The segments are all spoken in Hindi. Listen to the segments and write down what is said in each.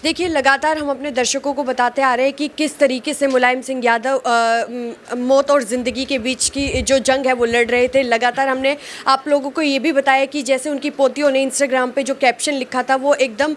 देखिए, लगातार हम अपने दर्शकों को बताते आ रहे हैं कि किस तरीके से मुलायम सिंह यादव मौत और ज़िंदगी के बीच की जो जंग है वो लड़ रहे थे। लगातार हमने आप लोगों को ये भी बताया कि जैसे उनकी पोतियों ने इंस्टाग्राम पे जो कैप्शन लिखा था वो एकदम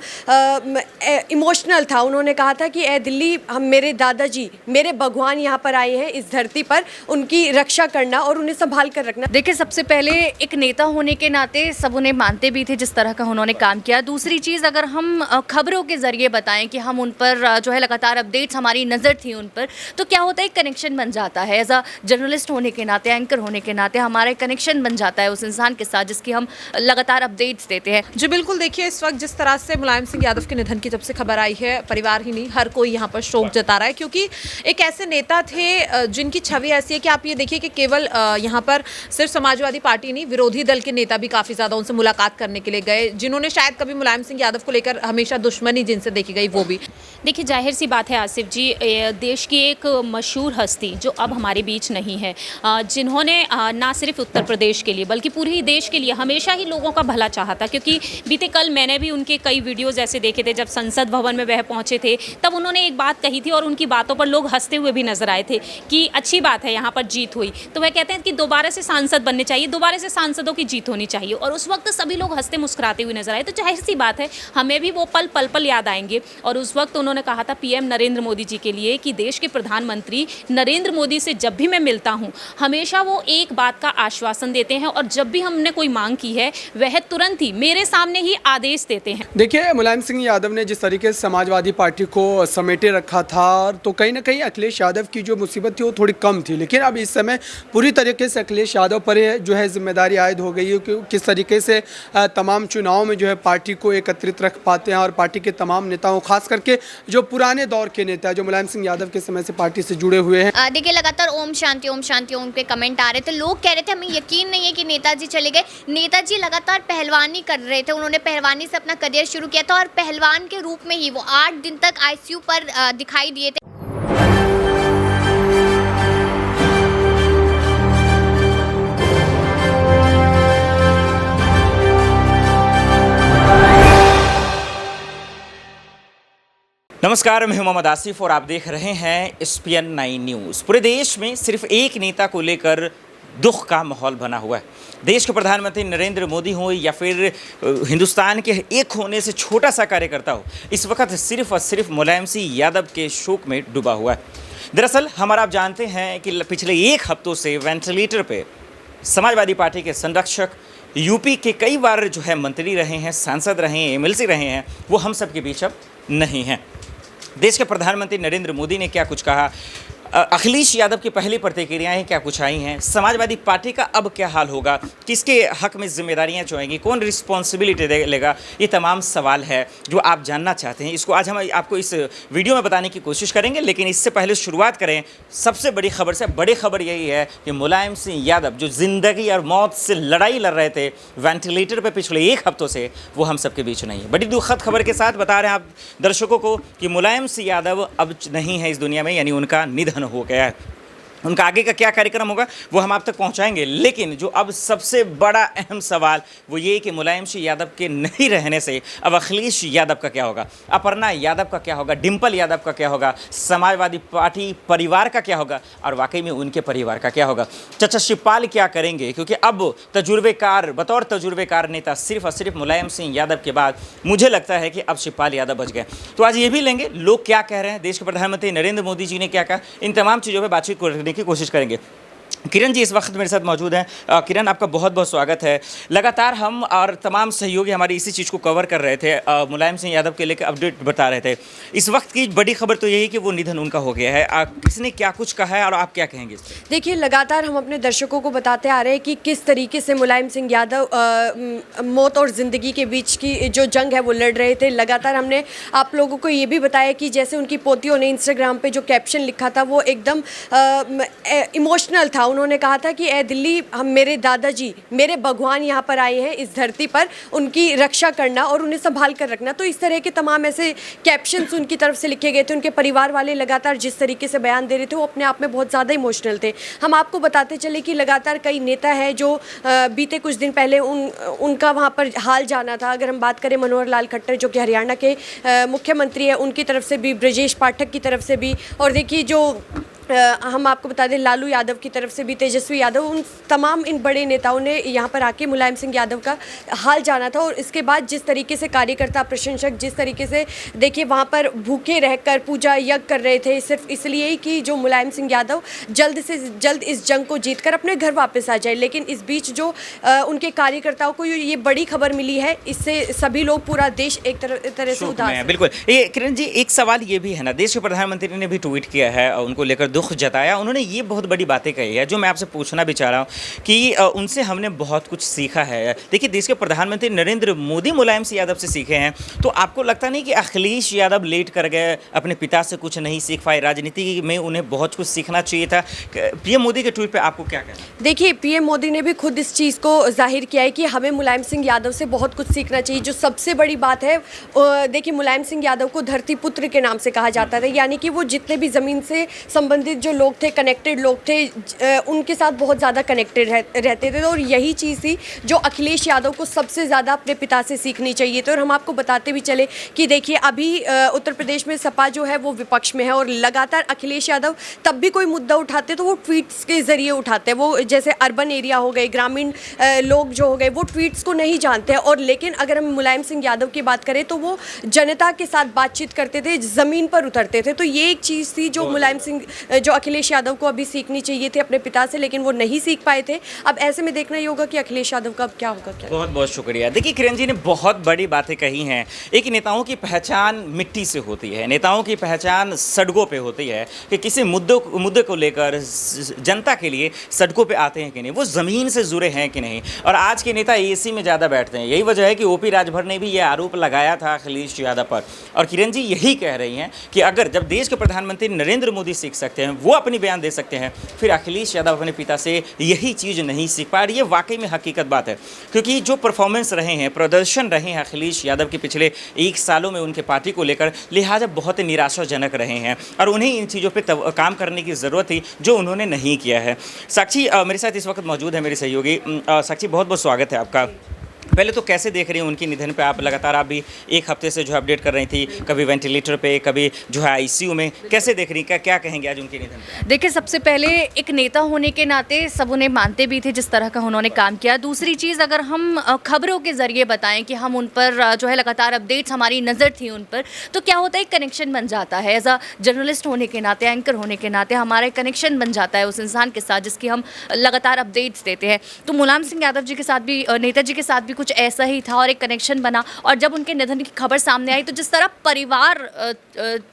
इमोशनल था। उन्होंने कहा था कि ए दिल्ली, हम मेरे दादाजी, मेरे भगवान यहाँ पर आए हैं इस धरती पर, उनकी रक्षा करना और उन्हें संभाल कर रखना। देखिए, सबसे पहले एक नेता होने के नाते सब उन्हें मानते भी थे जिस तरह का उन्होंने काम किया। दूसरी चीज़, अगर हम खबरों के ज़रिए बताएं कि हम उन पर जो है लगातार अपडेट्स, हमारी नज़र थी उन पर, तो क्या होता है, एक कनेक्शन बन जाता है। एज अ जर्नलिस्ट होने के नाते, एंकर होने के नाते हमारा एक कनेक्शन बन जाता है उस इंसान के साथ जिसकी हम लगातार अपडेट्स देते हैं। जी बिल्कुल, देखिए इस वक्त जिस तरह से मुलायम सिंह यादव के निधन की जब से खबर आई है, परिवार ही नहीं हर कोई यहाँ पर शोक जता रहा है, क्योंकि एक ऐसे नेता थे जिनकी छवि ऐसी है कि आप ये देखिए कि केवल यहाँ पर सिर्फ समाजवादी पार्टी नहीं, विरोधी दल के नेता भी काफ़ी ज़्यादा उनसे मुलाकात करने के लिए गए, जिन्होंने शायद कभी मुलायम सिंह यादव को लेकर हमेशा दुश्मनी जिनसे देखी गई वो भी। देखिए, जाहिर सी बात है आसिफ जी, देश की एक मशहूर हस्ती जो अब हमारे बीच नहीं है, जिन्होंने ना सिर्फ उत्तर प्रदेश के लिए बल्कि पूरे ही देश के लिए हमेशा ही लोगों का भला चाहा था। क्योंकि बीते कल मैंने भी उनके कई वीडियोस ऐसे देखे थे, जब संसद भवन में वह पहुंचे थे तब उन्होंने एक बात कही थी और उनकी बातों पर लोग हंसते हुए भी नजर आए थे कि अच्छी बात है, यहाँ पर जीत हुई। तो वह कहते हैं कि दोबारा से सांसद बनने चाहिए, दोबारा से सांसदों की जीत होनी चाहिए, और उस वक्त सभी लोग हंसते मुस्कुराते हुए नजर आए। तो जाहिर सी बात है हमें भी वो पल पल पल याद आएंगे। और उस वक्त उन्होंने कहा था पीएम नरेंद्र मोदी जी के लिए कि देश के प्रधानमंत्री नरेंद्र मोदी से जब भी मैं मिलता हूं, हमेशा वो एक बात का आश्वासन देते हैं, और जब भी हमने कोई मांग की है वह तुरंत ही मेरे सामने ही आदेश देते हैं। देखिए, मुलायम सिंह यादव ने जिस तरीके से समाजवादी पार्टी को समेटे रखा था, तो कहीं ना कहीं अखिलेश यादव की जो मुसीबत थी वो थोड़ी कम थी, लेकिन अब इस समय पूरी तरीके से अखिलेश यादव पर जो है जिम्मेदारी आयद हो गई है कि किस तरीके से तमाम चुनाव में जो है पार्टी को एकत्रित रख पाते हैं, और पार्टी के तमाम नेताओं, खास करके जो पुराने दौर के नेता जो मुलायम सिंह यादव के समय से पार्टी से जुड़े हुए हैं। देखिए, लगातार ओम शांति ओम के कमेंट आ रहे थे। लोग कह रहे थे हमें यकीन नहीं है कि नेताजी चले गए। नेताजी लगातार पहलवानी कर रहे थे, उन्होंने पहलवानी से अपना करियर शुरू किया था और पहलवान के रूप में ही वो 8 दिन तक आईसीयू पर दिखाई दिए थे। नमस्कार, मैं हूं मोहम्मद आसिफ और आप देख रहे हैं SPN 9 न्यूज़। पूरे देश में सिर्फ एक नेता को लेकर दुख का माहौल बना हुआ है। देश के प्रधानमंत्री नरेंद्र मोदी हो या फिर हिंदुस्तान के एक होने से छोटा सा कार्यकर्ता हो, इस वक्त सिर्फ और सिर्फ मुलायम सिंह यादव के शोक में डूबा हुआ है। दरअसल आप जानते हैं कि पिछले एक हफ्तों से वेंटिलेटर पे समाजवादी पार्टी के संरक्षक, यूपी के कई बार जो है मंत्री रहे हैं, सांसद रहे हैं, MLC रहे हैं, वो हम सब के बीच अब नहीं हैं। देश के प्रधानमंत्री नरेंद्र मोदी ने क्या कुछ कहा, अखिलेश यादव की पहली प्रतिक्रियाएं क्या कुछ आई हैं, समाजवादी पार्टी का अब क्या हाल होगा, किसके हक में जिम्मेदारियां जो आएंगी, कौन रिस्पॉन्सिबिलिटी लेगा, ये तमाम सवाल है जो आप जानना चाहते हैं। इसको आज हम आपको इस वीडियो में बताने की कोशिश करेंगे, लेकिन इससे पहले शुरुआत करें सबसे बड़ी खबर से। बड़ी खबर यही है कि मुलायम सिंह यादव जो ज़िंदगी और मौत से लड़ाई लड़ रहे थे वेंटिलेटर पर पिछले एक हफ्तों से, वो हम सबके बीच नहीं है। बड़ी दुखद खबर के साथ बता रहे हैं आप दर्शकों को कि मुलायम सिंह यादव अब नहीं है इस दुनिया में, यानी उनका निधन हो गया है। उनका आगे का क्या कार्यक्रम होगा वो हम आप तक पहुंचाएंगे, लेकिन जो अब सबसे बड़ा अहम सवाल वो ये कि मुलायम सिंह यादव के नहीं रहने से अब अखिलेश यादव का क्या होगा, अपर्णा यादव का क्या होगा, डिम्पल यादव का क्या होगा, समाजवादी पार्टी परिवार का क्या होगा, और वाकई में उनके परिवार का क्या होगा। चाचा शिवपाल क्या करेंगे, क्योंकि अब बतौर तजुर्बेकार नेता सिर्फ और सिर्फ मुलायम सिंह यादव के बाद मुझे लगता है कि अब शिवपाल यादव बच गए। तो आज ये भी लेंगे लोग क्या कह रहे हैं, देश के प्रधानमंत्री नरेंद्र मोदी जी ने क्या कहा, इन तमाम चीज़ों पर बातचीत करने की कोशिश करेंगे। किरण जी इस वक्त मेरे साथ मौजूद हैं। किरण, आपका बहुत बहुत स्वागत है। लगातार हम और तमाम सहयोगी हमारी इसी चीज़ को कवर कर रहे थे, मुलायम सिंह यादव के लेकर अपडेट बता रहे थे। इस वक्त की बड़ी खबर तो यही कि वो निधन उनका हो गया है। किसने क्या कुछ कहा है और आप क्या कहेंगे इस पर? देखिए, लगातार हम अपने दर्शकों को बताते आ रहे हैं कि किस तरीके से मुलायम सिंह यादव मौत और ज़िंदगी के बीच की जो जंग है वो लड़ रहे थे। लगातार हमने आप लोगों को ये भी बताया कि जैसे उनकी पोतियों ने इंस्टाग्राम पे जो कैप्शन लिखा था वो एकदम इमोशनल था। उन्होंने कहा था कि ए दिल्ली, हम मेरे दादाजी, मेरे भगवान यहाँ पर आए हैं इस धरती पर, उनकी रक्षा करना और उन्हें संभाल कर रखना। तो इस तरह के तमाम ऐसे कैप्शंस उनकी तरफ से लिखे गए थे। उनके परिवार वाले लगातार जिस तरीके से बयान दे रहे थे वो अपने आप में बहुत ज़्यादा इमोशनल थे। हम आपको बताते चले कि लगातार कई नेता हैं जो बीते कुछ दिन पहले उनका वहाँ पर हाल जाना था। अगर हम बात करें मनोहर लाल खट्टर जो कि हरियाणा के मुख्यमंत्री हैं, उनकी तरफ से भी, ब्रजेश पाठक की तरफ से भी, और देखिए जो हम आपको बता दें लालू यादव की तरफ से भी, तेजस्वी यादव, उन तमाम इन बड़े नेताओं ने यहाँ पर आके मुलायम सिंह यादव का हाल जाना था। और इसके बाद जिस तरीके से कार्यकर्ता, प्रशंसक जिस तरीके से देखिए वहाँ पर भूखे रहकर पूजा यज्ञ कर रहे थे, सिर्फ इसलिए कि जो मुलायम सिंह यादव जल्द से जल्द इस जंग को जीतकर अपने घर वापस आ जाए। लेकिन इस बीच जो उनके कार्यकर्ताओं को ये बड़ी खबर मिली है, इससे सभी लोग, पूरा देश एक तरह से उदास है। बिल्कुल। ये किरण जी, एक सवाल ये भी है ना, देश के प्रधानमंत्री ने भी ट्वीट किया है और उनको लेकर दुख जताया। उन्होंने ये बहुत बड़ी बातें कही है जो मैं आपसे पूछना भी चाह रहा हूँ कि उनसे हमने बहुत कुछ सीखा है। देखिए, देश के प्रधानमंत्री नरेंद्र मोदी मुलायम सिंह यादव से सीखे हैं, तो आपको लगता नहीं कि अखिलेश यादव लेट कर गए, अपने पिता से कुछ नहीं सीख पाए, राजनीति में उन्हें बहुत कुछ सीखना चाहिए था? पीएम मोदी के ट्वीट पे आपको क्या कहना है? देखिए, पीएम मोदी ने भी खुद इस चीज़ को जाहिर किया है कि हमें मुलायम सिंह यादव से बहुत कुछ सीखना चाहिए। जो सबसे बड़ी बात है, देखिए मुलायम सिंह यादव को धरती पुत्र के नाम से कहा जाता था, यानी कि वो जितने भी ज़मीन से संबंधित जो लोग थे, कनेक्टेड लोग थे, उनके साथ बहुत ज़्यादा कनेक्टेड रहते थे। और यही चीज़ थी जो अखिलेश यादव को सबसे ज़्यादा अपने पिता से सीखनी चाहिए थी। और हम आपको बताते भी चले कि देखिए अभी उत्तर प्रदेश में सपा जो है वो विपक्ष में है, और लगातार अखिलेश यादव तब भी कोई मुद्दा उठाते तो वो ट्वीट्स के ज़रिए उठाते हैं। वो जैसे अर्बन एरिया हो गए, ग्रामीण लोग जो हो गए, वो ट्वीट्स को नहीं जानते हैं। और लेकिन अगर हम मुलायम सिंह यादव की बात करें तो वो जनता के साथ बातचीत करते थे, ज़मीन पर उतरते थे। तो ये एक चीज़ थी जो मुलायम सिंह, जो अखिलेश यादव को अभी सीखनी चाहिए थी अपने पिता से, लेकिन वो नहीं सीख पाए थे। अब ऐसे में देखना ही होगा कि अखिलेश यादव का अब क्या होगा। बहुत बहुत शुक्रिया। देखिए, किरण जी ने बहुत बड़ी बातें कही हैं। एक, नेताओं की पहचान मिट्टी से होती है, नेताओं की पहचान सड़कों पे होती है कि किसी मुद्दे को लेकर जनता के लिए सड़कों पे आते हैं कि नहीं, वो ज़मीन से जुड़े हैं कि नहीं। और आज के नेता एसी में ज़्यादा बैठते हैं। यही वजह है कि ओपी राजभर ने भी ये आरोप लगाया था अखिलेश यादव पर। और किरण जी यही कह रही हैं कि अगर जब देश के प्रधानमंत्री नरेंद्र मोदी सीख सकते हैं, वो अपनी बयान दे सकते हैं, फिर अखिलेश यादव अपने पिता से यही चीज़ नहीं सीख पा रही है। वाकई में हकीकत बात है, क्योंकि जो परफॉर्मेंस रहे हैं, प्रदर्शन रहे हैं अखिलेश यादव के पिछले 1 सालों में उनके पार्टी को लेकर, लिहाजा बहुत निराशाजनक रहे हैं और उन्हें इन चीज़ों पे काम करने की ज़रूरत थी जो उन्होंने नहीं किया है। साक्षी मेरे साथ इस वक्त मौजूद है, मेरी सहयोगी। साक्षी, बहुत बहुत स्वागत है आपका। पहले तो कैसे देख रही हैं उनकी निधन पे? आप लगातार, आप भी 1 हफ्ते से जो है अपडेट कर रही थी, कभी वेंटिलेटर पे, कभी जो है आईसीयू में, कैसे देख रही हैं? क्या कहेंगे आज उनके निधन पे? देखिए, सबसे पहले एक नेता होने के नाते सब उन्हें मानते भी थे जिस तरह का उन्होंने काम किया। दूसरी चीज़, अगर हम खबरों के ज़रिए बताएं कि हम उन पर जो है लगातार अपडेट्स, हमारी नज़र थी उन पर, तो क्या होता है, एक कनेक्शन बन जाता है। एज अ जर्नलिस्ट होने के नाते, एंकर होने के नाते हमारा एक कनेक्शन बन जाता है उस इंसान के साथ जिसकी हम लगातार अपडेट्स देते हैं। तो मुलायम सिंह यादव जी के साथ भी, नेताजी के साथ भी कुछ ऐसा ही था और एक कनेक्शन बना। और जब उनके निधन की खबर सामने आई तो जिस तरह परिवार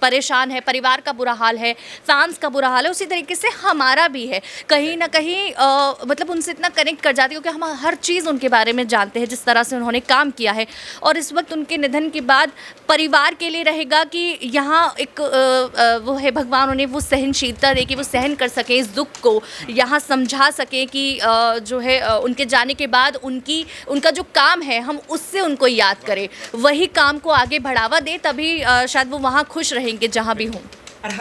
परेशान है, परिवार का बुरा हाल है, फैंस का बुरा हाल है, उसी तरीके से हमारा भी है। कहीं ना कहीं मतलब उनसे इतना कनेक्ट कर जाती है क्योंकि हम हर चीज़ उनके बारे में जानते हैं, जिस तरह से उन्होंने काम किया है। और इस वक्त उनके निधन के बाद परिवार के लिए रहेगा कि यहाँ एक वो है, भगवान उन्हें वो सहनशीलता दे कि वो सहन कर सकें इस दुख को, यहाँ समझा सकें कि जो है उनके जाने के बाद उनका जो काम है हम उससे उनको याद करें, वही काम को आगे बढ़ावा दे, तभी शायद वो वहाँ खुश रहेंगे जहाँ भी हों।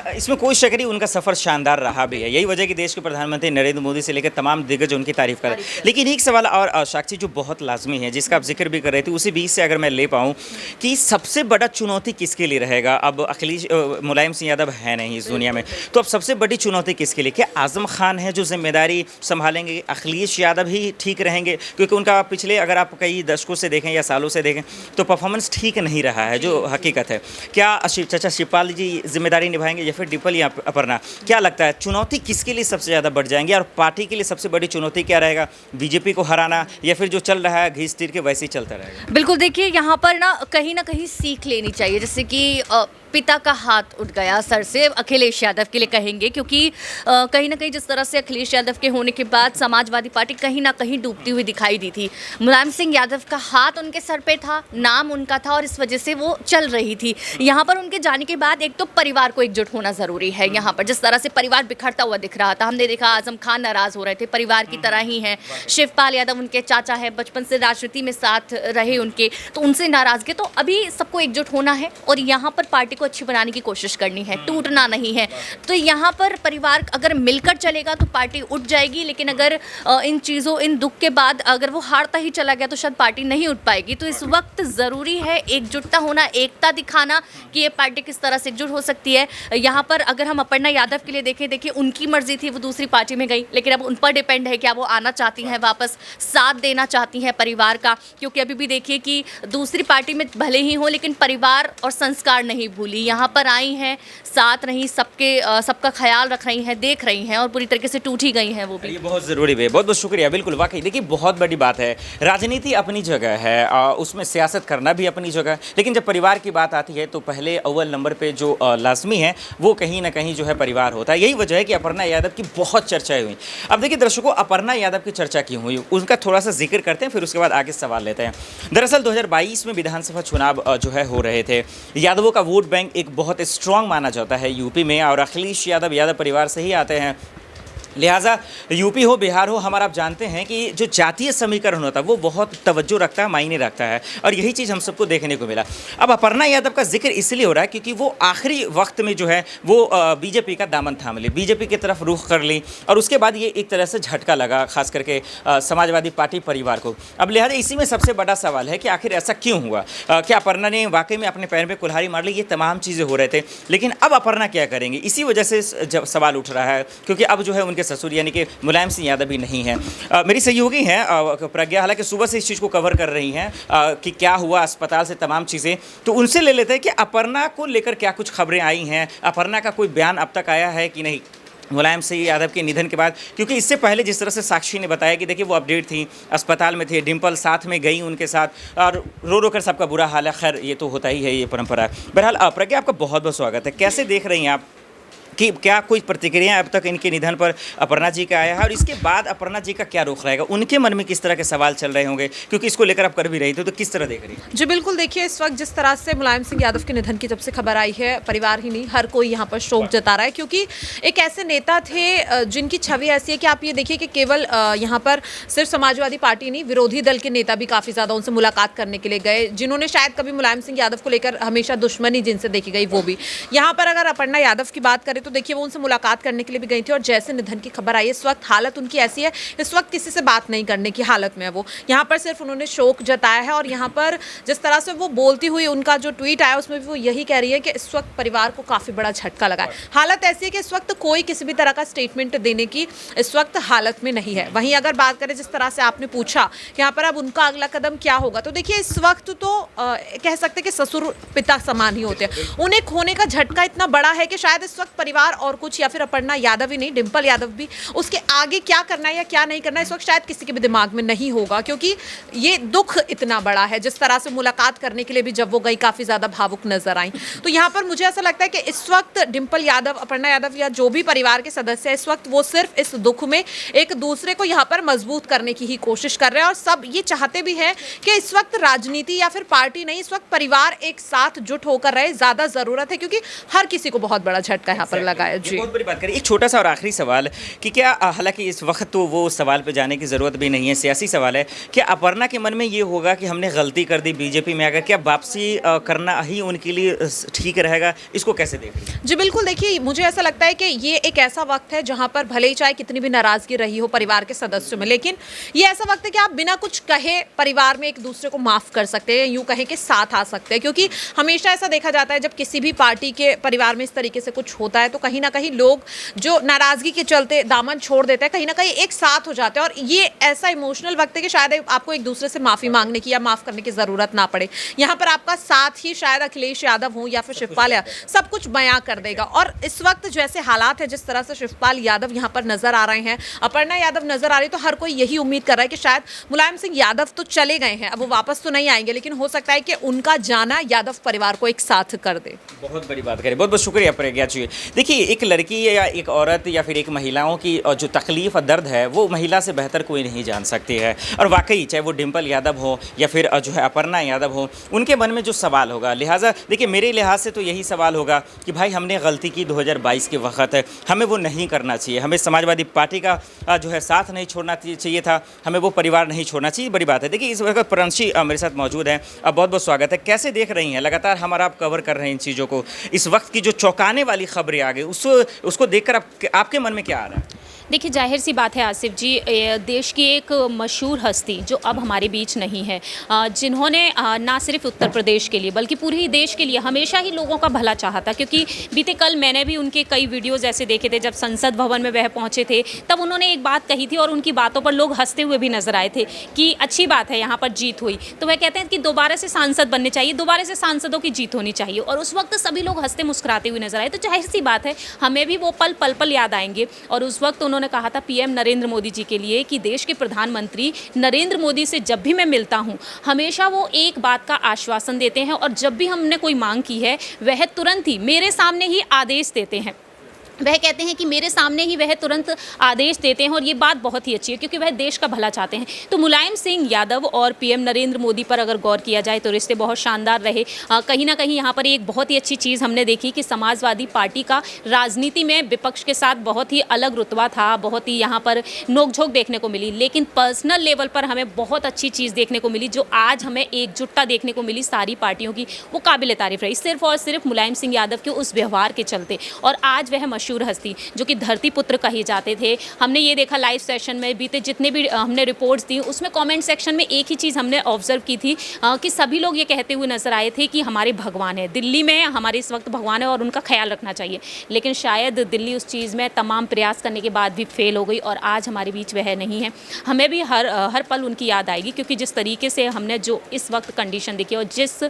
इसमें कोई शक नहीं, उनका सफ़र शानदार रहा भी है। यही वजह कि देश के प्रधानमंत्री नरेंद्र मोदी से लेकर तमाम दिग्गज उनकी तारीफ करें। लेकिन एक सवाल और साक्षी, जो बहुत लाजमी है, जिसका आप जिक्र भी कर रहे थे, उसी बीच से अगर मैं ले पाऊँ कि सबसे बड़ा चुनौती किसके लिए रहेगा? अब अखिलेश मुलायम सिंह यादव है नहीं इस दुनिया में, तो अब सबसे बड़ी चुनौती किसके लिए? क्या आज़म खान है जो जिम्मेदारी संभालेंगे? अखिलेश यादव ही ठीक रहेंगे? क्योंकि उनका पिछले, अगर आप कई दशकों से देखें या सालों से देखें, तो परफॉर्मेंस ठीक नहीं रहा है, जो हकीकत है। क्या चाचा शिवपाल जी जिम्मेदारी निभाएंगे या फिर डिम्पल या अपर्णा? क्या लगता है चुनौती किसके लिए सबसे ज़्यादा बढ़ जाएंगी और पार्टी के लिए सबसे बड़ी चुनौती क्या रहेगा? बीजेपी को हराना या फिर जो चल रहा है घीस तीर के वैसे ही चलता रहेगा? बिल्कुल, देखिए यहाँ पर ना कहीं सीख लेनी चाहिए। जैसे कि पिता का हाथ उठ गया सर से, अखिलेश यादव के लिए कहेंगे, क्योंकि कहीं ना कहीं जिस तरह से अखिलेश यादव के होने के बाद समाजवादी पार्टी कहीं ना कहीं डूबती हुई दिखाई दी थी। मुलायम सिंह यादव का हाथ उनके सर पे था, नाम उनका था और इस वजह से वो चल रही थी। यहाँ पर उनके जाने के बाद एक तो परिवार को एकजुट होना ज़रूरी है। यहाँ पर जिस तरह से परिवार बिखरता हुआ दिख रहा था, हमने देखा आजम खान नाराज़ हो रहे थे, परिवार की तरह ही हैं। शिवपाल यादव उनके चाचा है, बचपन से राजनीति में साथ रहे उनके, तो उनसे नाराज़गी। तो अभी सबको एकजुट होना है और यहाँ पर पार्टी को अच्छी बनाने की कोशिश करनी है, टूटना नहीं है। तो यहाँ पर परिवार अगर मिलकर चलेगा तो पार्टी उठ जाएगी, लेकिन अगर इन चीज़ों, इन दुख के बाद अगर वो हारता ही चला गया तो शायद पार्टी नहीं उठ पाएगी। तो इस वक्त ज़रूरी है एकजुटता होना, एकता दिखाना कि ये पार्टी किस तरह से एकजुट हो सकती है। यहाँ पर अगर हम अपर्णा यादव के लिए देखें, देखिए उनकी मर्जी थी, वो दूसरी पार्टी में गई, लेकिन अब उन पर डिपेंड है क्या वो आना चाहती हैं वापस, साथ देना चाहती हैं परिवार का। क्योंकि अभी भी देखिए कि दूसरी पार्टी में भले ही हो लेकिन परिवार और संस्कार नहीं भूली, यहाँ पर आई हैं, साथ रही, सबका ख्याल रख रही हैं, देख रही हैं और पूरी तरीके से टूट ही गई हैं वो भी। ये बहुत ज़रूरी है, बहुत बहुत शुक्रिया। बिल्कुल, वाकई देखिए बहुत बड़ी बात है। राजनीति अपनी जगह है, उसमें सियासत करना भी अपनी जगह है, लेकिन जब परिवार की बात आती है तो पहले अव्वल नंबर पे जो लाजमी है वो कहीं ना कहीं जो है परिवार होता है। यही वजह है कि अपर्णा यादव की बहुत चर्चाएं हुई। अब देखिए दर्शकों, अपर्णा यादव की चर्चा क्यों हुई उनका थोड़ा सा जिक्र करते हैं, फिर उसके बाद आगे सवाल लेते हैं। दरअसल 2022 में विधानसभा चुनाव जो है हो रहे थे। यादवों का वोट बैंक एक बहुत स्ट्रांग माना जाता है यूपी में, और अखिलेश यादव यादव परिवार से ही आते हैं। लिहाजा यूपी हो, बिहार हो, हमारा आप जानते हैं कि जो जातीय समीकरण होता है वो बहुत तवज्जो रखता है, मायने रखता है, और यही चीज़ हम सबको देखने को मिला। अब अपर्णा यादव का जिक्र इसलिए हो रहा है क्योंकि वो आखिरी वक्त में जो है वो बीजेपी का दामन थाम ली, बीजेपी की तरफ रुख कर ली, और उसके बाद ये एक तरह से झटका लगा खास करके समाजवादी पार्टी परिवार को। अब लिहाजा इसी में सबसे बड़ा सवाल है कि आखिर ऐसा क्यों हुआ, क्या अपर्णा ने वाकई में अपने पैर में कुल्हाड़ी मार ली? ये तमाम चीज़ें हो रहे थे, लेकिन अब अपर्णा क्या करेंगे, इसी वजह से जब सवाल उठ रहा है, क्योंकि अब जो है उनके ससुर यानी कि मुलायम सिंह यादव भी नहीं हैं। मेरी सहयोगी हैं प्रज्ञा, हालांकि सुबह से इस चीज़ को कवर कर रही हैं कि क्या हुआ अस्पताल से, तमाम चीज़ें, तो उनसे ले लेते हैं कि अपर्णा को लेकर क्या कुछ खबरें आई हैं, अपर्णा का कोई बयान अब तक आया है कि नहीं मुलायम सिंह यादव के निधन के बाद। क्योंकि इससे पहले जिस तरह से साक्षी ने बताया कि देखिए वो अपडेट थी, अस्पताल में थे, डिम्पल साथ में गई उनके साथ, और रो रो कर सबका बुरा हाल है। खैर ये तो होता ही है, ये परंपरा। बहरहाल प्रज्ञा, आपका बहुत बहुत स्वागत है। कैसे देख रही हैं आप कि क्या कोई प्रतिक्रिया अब तक इनके निधन पर अपर्णा जी का आया है, और इसके बाद अपर्णा जी का क्या रुख रहेगा, उनके मन में किस तरह के सवाल चल रहे होंगे, क्योंकि इसको लेकर आप कर भी रही थी, तो किस तरह देख रही हैं? जी बिल्कुल, देखिए इस वक्त जिस तरह से मुलायम सिंह यादव के निधन की जब से खबर आई है, परिवार ही नहीं हर कोई यहाँ पर शोक जता रहा है, क्योंकि एक ऐसे नेता थे जिनकी छवि ऐसी है कि आप ये देखिए कि केवल यहाँ पर सिर्फ समाजवादी पार्टी नहीं, विरोधी दल के नेता भी काफ़ी ज़्यादा उनसे मुलाकात करने के लिए गए, जिन्होंने शायद कभी मुलायम सिंह यादव को लेकर हमेशा दुश्मनी जिनसे देखी गई वो भी। यहाँ पर अगर अपर्णा यादव की बात करें तो देखिए वो उनसे मुलाकात करने के लिए भी गई थी, और जैसे निधन की खबर आई इस वक्त हालत उनकी ऐसी है, इस वक्त किसी से बात नहीं करने की हालत में है वो। यहाँ पर सिर्फ उन्होंने शोक जताया है, और यहाँ पर जिस तरह से वो बोलती हुई उनका जो ट्वीट आया उसमें भी वो यही कह रही है कि इस वक्त परिवार को काफ़ी बड़ा झटका लगा है। हालत ऐसी है कि इस वक्त कोई किसी भी तरह का स्टेटमेंट देने की इस वक्त हालत में नहीं है। वहीं अगर बात करें जिस तरह से आपने पूछा कि यहाँ पर अब उनका अगला कदम क्या होगा, तो देखिए इस वक्त तो कह सकते कि ससुर पिता समान ही होते हैं। उन्हें खोने का झटका इतना बड़ा है कि शायद इस वक्त परिवार और कुछ, या फिर अपर्णा यादव ही नहीं, डिम्पल यादव भी, उसके आगे क्या करना है या क्या नहीं करना है इस वक्त शायद किसी के भी दिमाग में नहीं होगा, क्योंकि ये दुख इतना बड़ा है। जिस तरह से मुलाकात करने के लिए भी जब वो गई काफ़ी ज़्यादा भावुक नजर आई, तो यहाँ पर मुझे ऐसा लगता है कि इस वक्त डिम्पल यादव, अपर्णा यादव या जो भी परिवार के सदस्य है, इस वक्त वो सिर्फ इस दुख में एक दूसरे को यहाँ पर मजबूत करने की ही कोशिश कर रहे हैं, और सब ये चाहते भी हैं कि इस वक्त राजनीति या फिर पार्टी नहीं, इस वक्त परिवार एक साथ जुट होकर रहे, ज़्यादा ज़रूरत है, क्योंकि हर किसी को बहुत बड़ा झटका यहाँ पर लगा है। जी बहुत बड़ी बात करें। एक छोटा सा और आखिरी सवाल कि क्या, हालांकि इस वक्त तो वो सवाल पे जाने की ज़रूरत भी नहीं है, सियासी सवाल है, क्या अपर्णा के मन में ये होगा कि हमने गलती कर दी बीजेपी में आकर, क्या वापसी करना ही उनके लिए ठीक रहेगा? इसको कैसे देख रही हैं? जी बिल्कुल, देखिए मुझे ऐसा लगता है कि ये एक ऐसा वक्त है जहाँ पर भले ही चाहे कितनी भी नाराज़गी रही हो परिवार के सदस्यों में, लेकिन ये ऐसा वक्त है कि आप बिना कुछ कहे परिवार में एक दूसरे को माफ़ कर सकते हैं, यूँ कहें कि साथ आ सकते हैं, क्योंकि हमेशा ऐसा देखा जाता है जब किसी भी पार्टी के परिवार में इस तरीके से कुछ होता है तो कहीं ना कहीं लोग जो नाराजगी के चलते दामन छोड़ देते हैं, कहीं ना कहीं एक साथ हो जाते हैं। और ये ऐसा इमोशनल वक्त है कि शायद आपको एक दूसरे से माफी मांगने की या माफ करने की जरूरत ना पड़े। यहाँ पर आपका साथ ही शायद अखिलेश यादव हो या फिर शिवपाल यादव सब कुछ बयां कर देगा। और इस वक्त जैसे हालात है, जिस तरह से शिवपाल यादव यहाँ पर नजर आ रहे हैं, अपर्णा यादव नजर आ रही, तो हर कोई यही उम्मीद कर रहा है कि शायद मुलायम सिंह यादव तो चले गए हैं, अब वो वापस तो नहीं आएंगे, लेकिन हो सकता है कि उनका जाना यादव परिवार को एक साथ कर दे। बहुत बड़ी बात करें, बहुत बहुत शुक्रिया प्रज्ञा जी। देखिए, एक लड़की या एक औरत या फिर एक महिलाओं की जो तकलीफ और दर्द है वो महिला से बेहतर कोई नहीं जान सकती है। और वाकई चाहे वो डिम्पल यादव हो या फिर जो है अपर्णा यादव हो, उनके मन में जो सवाल होगा, लिहाजा देखिए मेरे लिहाज से तो यही सवाल होगा कि भाई हमने गलती की 2022 के वक्त, हमें वो नहीं करना चाहिए, हमें समाजवादी पार्टी का जो है साथ नहीं छोड़ना चाहिए था, हमें वो परिवार नहीं छोड़ना चाहिए। बड़ी बात है। देखिए इस वक्त प्रणशी मेरे साथ मौजूद हैं, बहुत बहुत स्वागत है। कैसे देख रही हैं, लगातार हमारा आप कवर कर रहे हैं इन चीज़ों को, इस वक्त की जो चौंकाने वाली खबरें आ गई उसको देखकर आपके मन में क्या आ रहा है? देखिए, जाहिर सी बात है आसिफ जी, देश की एक मशहूर हस्ती जो अब हमारे बीच नहीं है, जिन्होंने ना सिर्फ उत्तर प्रदेश के लिए बल्कि पूरे ही देश के लिए हमेशा ही लोगों का भला चाहा था। क्योंकि बीते कल मैंने भी उनके कई वीडियोस ऐसे देखे थे, जब संसद भवन में वह पहुंचे थे तब उन्होंने एक बात कही थी और उनकी बातों पर लोग हंसते हुए भी नजर आए थे कि अच्छी बात है यहाँ पर जीत हुई। तो वह कहते हैं कि दोबारा से सांसद बनने चाहिए, दोबारा से सांसदों की जीत होनी चाहिए। और उस वक्त सभी लोग हंसते मुस्कुराते हुए नजर आए। तो जाहिर सी बात है हमें भी वो पल पल पल याद आएंगे। और उस वक्त उन्होंने कहा था पीएम नरेंद्र मोदी जी के लिए कि देश के प्रधानमंत्री नरेंद्र मोदी से जब भी मैं मिलता हूं, हमेशा वो एक बात का आश्वासन देते हैं और जब भी हमने कोई मांग की है वह तुरंत ही मेरे सामने ही आदेश देते हैं। वह कहते हैं कि मेरे सामने ही वह तुरंत आदेश देते हैं और ये बात बहुत ही अच्छी है क्योंकि वह देश का भला चाहते हैं। तो मुलायम सिंह यादव और पीएम नरेंद्र मोदी पर अगर गौर किया जाए तो रिश्ते बहुत शानदार रहे। कहीं ना कहीं यहाँ पर एक बहुत ही अच्छी चीज़ हमने देखी कि समाजवादी पार्टी का राजनीति में विपक्ष के साथ बहुत ही अलग रुतबा था, बहुत ही यहाँ पर नोकझोंक देखने को मिली। लेकिन पर्सनल लेवल पर हमें बहुत अच्छी चीज़ देखने को मिली, जो आज हमें एकजुटता देखने को मिली सारी पार्टियों की, वो काबिल तारीफ रही, सिर्फ और सिर्फ मुलायम सिंह यादव के उस व्यवहार के चलते। और आज वह मशहूर हस्ती जो कि धरती पुत्र कहे जाते थे, हमने ये देखा लाइव सेशन में, बीते जितने भी हमने रिपोर्ट्स दी उसमें कमेंट सेक्शन में एक ही चीज़ हमने ऑब्जर्व की थी कि सभी लोग ये कहते हुए नजर आए थे कि हमारे भगवान है, दिल्ली में हमारे इस वक्त भगवान है और उनका ख्याल रखना चाहिए। लेकिन शायद दिल्ली उस चीज़ में तमाम प्रयास करने के बाद भी फेल हो गई और आज हमारे बीच वह नहीं है। हमें भी हर पल उनकी याद आएगी क्योंकि जिस तरीके से हमने जो इस वक्त कंडीशन देखी और जिस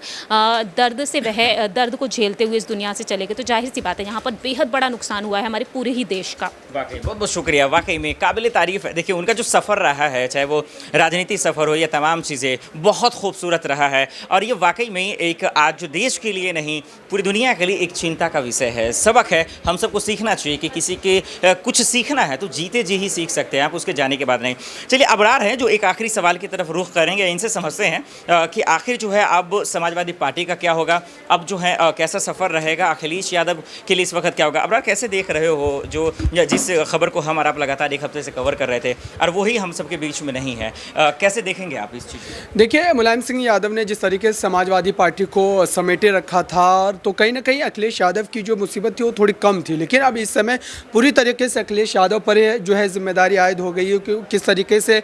दर्द से वह दर्द को झेलते हुए इस दुनिया से चले गए, तो जाहिर सी बात है यहाँ पर बेहद बड़ा नुकसान हुआ है हमारे पूरे ही देश का। वाकई बहुत बहुत शुक्रिया, वाकई में काबिल तारीफ है। देखिए उनका जो सफ़र रहा है, चाहे वो राजनीति सफ़र हो या तमाम चीज़ें, बहुत खूबसूरत रहा है। और ये वाकई में एक आज जो देश के लिए नहीं पूरी दुनिया के लिए एक चिंता का विषय है, सबक है। हम सबको सीखना चाहिए कि किसी के कुछ सीखना है तो जीते जी ही सीख सकते हैं आप, उसके जाने के बाद नहीं। चलिए अबरार हैं जो एक आखिरी सवाल की तरफ रुख करेंगे, इनसे समझते हैं कि आखिर जो है अब समाजवादी पार्टी का क्या होगा, अब जो है कैसा सफ़र रहेगा, अखिलेश यादव के लिए इस वक्त क्या होगा। अबरार कैसे देख रहे हो जो जिस खबर को हम और आप लगातार एक हफ्ते से कवर कर रहे थे और वही हम सबके बीच में नहीं है, कैसे देखेंगे आप इस चीज़ को? देखिए मुलायम सिंह यादव ने जिस तरीके से समाजवादी पार्टी को समेटे रखा था, तो कहीं ना कहीं अखिलेश यादव की जो मुसीबत थी वो थोड़ी कम थी। लेकिन अब इस समय पूरी तरीके से अखिलेश यादव पर जो है जिम्मेदारी आयद हो गई है कि किस तरीके से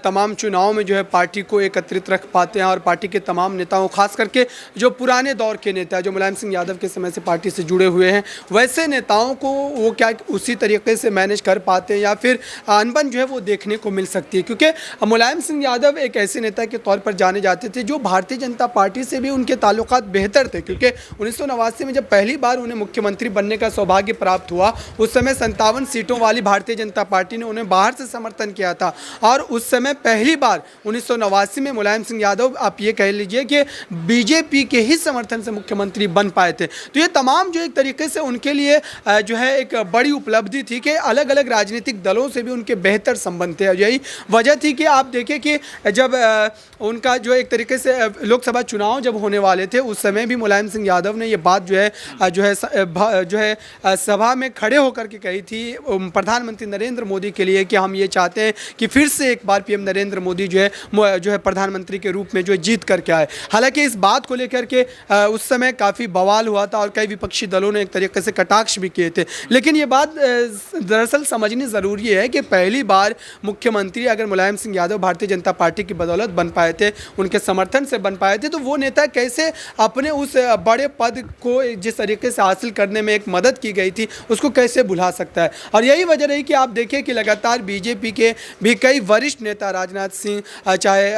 तमाम चुनाव में जो है पार्टी को एकत्रित रख पाते हैं और पार्टी के तमाम नेताओं, खास करके जो पुराने दौर के नेता जो मुलायम सिंह यादव के समय से पार्टी से जुड़े हुए हैं, वैसे नेताओं को वो क्या उसी तरीके से मैनेज कर पाते हैं या फिर अनबन जो है वो देखने को मिल सकती है। क्योंकि मुलायम सिंह यादव एक ऐसे नेता के तौर पर जाने जाते थे जो भारतीय जनता पार्टी से भी उनके ताल्लुकात बेहतर थे। क्योंकि 1989 में जब पहली बार उन्हें मुख्यमंत्री बनने का सौभाग्य प्राप्त हुआ, उस समय 57 सीटों वाली भारतीय जनता पार्टी ने उन्हें बाहर से समर्थन किया था और उस समय पहली बार 1989 में मुलायम सिंह यादव आप ये कह लीजिए कि बीजेपी के ही समर्थन से मुख्यमंत्री बन पाए थे। तो ये तमाम जो एक तरीके से उनके लिए जो है एक बड़ी उपलब्धि थी कि अलग अलग राजनीतिक दलों से भी उनके बेहतर संबंध थे। यही वजह थी कि आप देखिए कि जब उनका जो एक तरीके से लोकसभा चुनाव जब होने वाले थे, उस समय भी मुलायम सिंह यादव ने ये बात जो है सभा में खड़े होकर के कही थी प्रधानमंत्री नरेंद्र मोदी के लिए कि हम ये चाहते हैं कि फिर से एक बार पीएम नरेंद्र मोदी जो है प्रधानमंत्री के रूप में जो जीत करके आए। हालांकि इस बात को लेकर के उस समय काफ़ी बवाल हुआ था और कई विपक्षी दलों ने एक तरीके से कटाक्ष भी किए थे। थे। लेकिन ये बात दरअसल समझनी ज़रूरी है कि पहली बार मुख्यमंत्री अगर मुलायम सिंह यादव भारतीय जनता पार्टी की बदौलत बन पाए थे, उनके समर्थन से बन पाए थे, तो वो नेता कैसे अपने उस बड़े पद को जिस तरीके से हासिल करने में एक मदद की गई थी उसको कैसे भुला सकता है। और यही वजह रही कि आप देखिए कि लगातार बीजेपी के भी कई वरिष्ठ नेता, राजनाथ सिंह, चाहे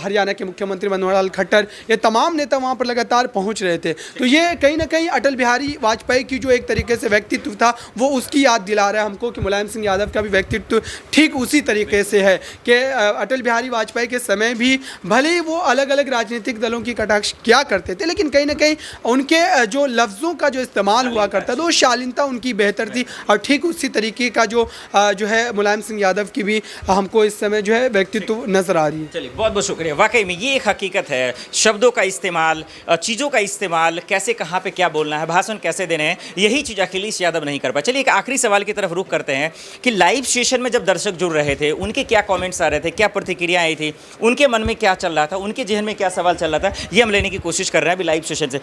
हरियाणा के मुख्यमंत्री मनोहर लाल खट्टर, ये तमाम नेता वहाँ पर लगातार पहुँच रहे थे। तो ये कहीं ना कहीं अटल बिहारी वाजपेयी की जो एक तरीके से व्यक्तित्व था वो उसकी याद दिला रहा है हमको कि मुलायम सिंह यादव का भी व्यक्तित्व ठीक उसी तरीके से है कि अटल बिहारी वाजपेयी के समय भी भले ही वो अलग अलग राजनीतिक दलों की कटाक्ष किया करते थे, लेकिन कहीं ना कहीं उनके जो लफ्ज़ों का जो इस्तेमाल हुआ करता था वो शालीनता उनकी बेहतर थी। और ठीक उसी तरीके का जो है मुलायम सिंह यादव की भी हमको इस समय जो है व्यक्तित्व नज़र आ रही है। चलिए, बहुत बहुत शुक्रिया। वाकई में ये एक हकीकत है, शब्दों का इस्तेमाल, चीज़ों का इस्तेमाल, कैसे कहाँ पे क्या बोलना है, भाषण कैसे देने हैं, यही चीज़ अखिलेश यादव नहीं कर पाए। चलिए, एक आखिरी सवाल की तरफ रुख करते हैं कि लाइव सेशन में जब दर्शक जुड़ रहे थे उनके क्या कमेंट्स आ रहे थे, क्या प्रतिक्रिया आई थी, उनके मन में क्या चल रहा था, उनके जहन में क्या सवाल चल रहा था, ये हम लेने की कोशिश कर रहे हैं अभी लाइव सेशन से।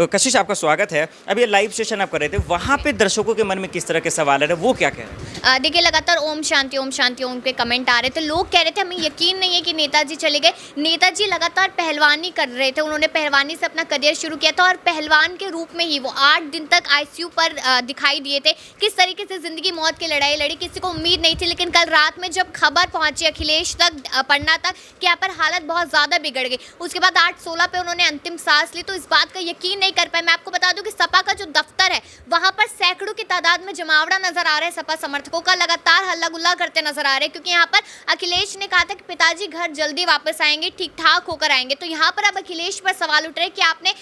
कशिश, आपका स्वागत है। अभी ये लाइव सेशन आप कर रहे थे, वहाँ पे दर्शकों के मन में किस तरह के सवाल आ रहे हैं, वो क्या कह रहे हैं? देखिए, लगातार ओम शांति ओम के कमेंट आ रहे थे। लोग कह रहे थे हमें यकीन नहीं है कि नेताजी चले गए। नेताजी लगातार पहलवानी कर रहे थे, उन्होंने पहलवानी से अपना करियर शुरू किया था और पहलवान के रूप में ही वो 8 दिन तक आईसीयू पर दिखाई दिए थे। किस तरीके से जिंदगी मौत की लड़ाई लड़ी, किसी को उम्मीद नहीं थी, लेकिन कल रात में जब खबर पहुंची अखिलेश तक, पन्ना तक, कि यहाँ पर हालत बहुत ज़्यादा बिगड़ गई, उसके बाद 8/16 पे उन्होंने अंतिम सांस ली, तो इस बात का यकीन नहीं कर पाए। मैं आपको बता दूं कि सपा का जो दफ्तर है वहाँ पर सैकड़ों की तादाद में जमावड़ा नजर आ रहा है सपा समर्थकों का, लगातार हल्ला गुल्ला करते नजर आ रहे हैं, क्योंकि यहाँ पर अखिलेश ने कहा था कि पिताजी घर जल्दी वापस आएंगे, ठीक ठाक होकर आएंगे। तो यहाँ पर अब अखिलेश पर सवाल उठ रहे हैं कि आपने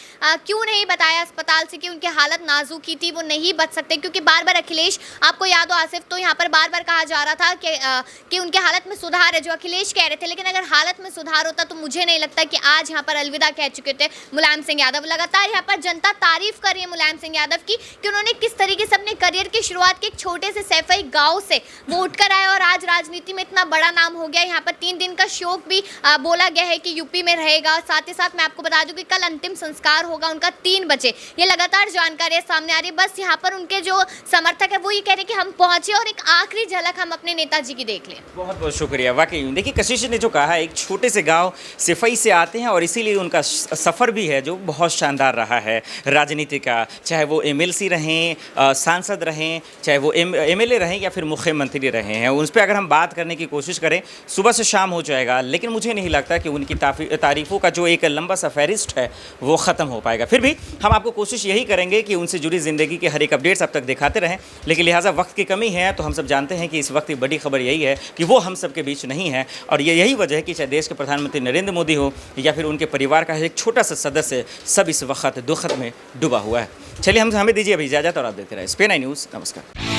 क्यों नहीं बताया अस्पताल से कि उनकी हालत नाजुक ही थी, वो नहीं बच सकते, क्योंकि बार बार अखिलेश, आपको याद हो आसिफ, तो यहाँ पर बार बार कहा जा रहा था कि उनके हालत में सुधार है, जो अखिलेश कह रहे थे। लेकिन अगर हालत में सुधार होता तो मुझे नहीं लगता कि आज यहाँ पर अलविदा कह चुके थे मुलायम सिंह यादव। लगातार यहाँ पर जनता तारीफ कर रही है मुलायम सिंह यादव की कि उन्होंने किस तरीके से अपने करियर की शुरुआत की, एक छोटे से सैफई गांव से वो उठकर आए और आज राजनीति में इतना बड़ा नाम हो गया। यहाँ पर 3 दिन का शोक भी बोला गया है कि यूपी में रहेगा। साथ ही साथ मैं आपको बता दूं कि कल अंतिम संस्कार होगा उनका 3 बजे। ये लगातार जानकारी सामने आ रही है। बस यहाँ पर उनके जो समर्थक है वो ये कह रहे हैं कि हम पहुंचे और एक आखिरी झलक हम अपने नेताजी की देख लें। बहुत बहुत शुक्रिया। वाकई देखिए, कशिश ने जो कहा, एक छोटे से गांव सिफई से आते हैं और इसीलिए उनका सफ़र भी है जो बहुत शानदार रहा है राजनीति का, चाहे वो एमएलसी रहें, सांसद रहें, चाहे वो एमएलए रहें या फिर मुख्यमंत्री रहे हैं। उस पर अगर हम बात करने की कोशिश करें सुबह से शाम हो जाएगा, लेकिन मुझे नहीं लगता कि उनकी तारीफ़ों का जो एक लंबा सा फहरिस्त है वो ख़त्म हो पाएगा। फिर भी हम आपको कोशिश यही करेंगे कि उनसे जुड़ी ज़िंदगी के हर एक अपडेट्स अब तक दिखाते रहें, लेकिन लिहाजा वक्त की कमी है तो हम सब जानते हैं कि इस वक्त की बड़ी खबर यही है कि वो हम सब के बीच नहीं है। और ये यही वजह है कि चाहे देश के प्रधानमंत्री नरेंद्र मोदी हो या फिर उनके परिवार का एक छोटा सा सदस्य, सब इस वक्त दुखद में डूबा हुआ है। चलिए, हमें दीजिए अभी इजाज़त और आप देखते रहे SPN9 न्यूज़। नमस्कार।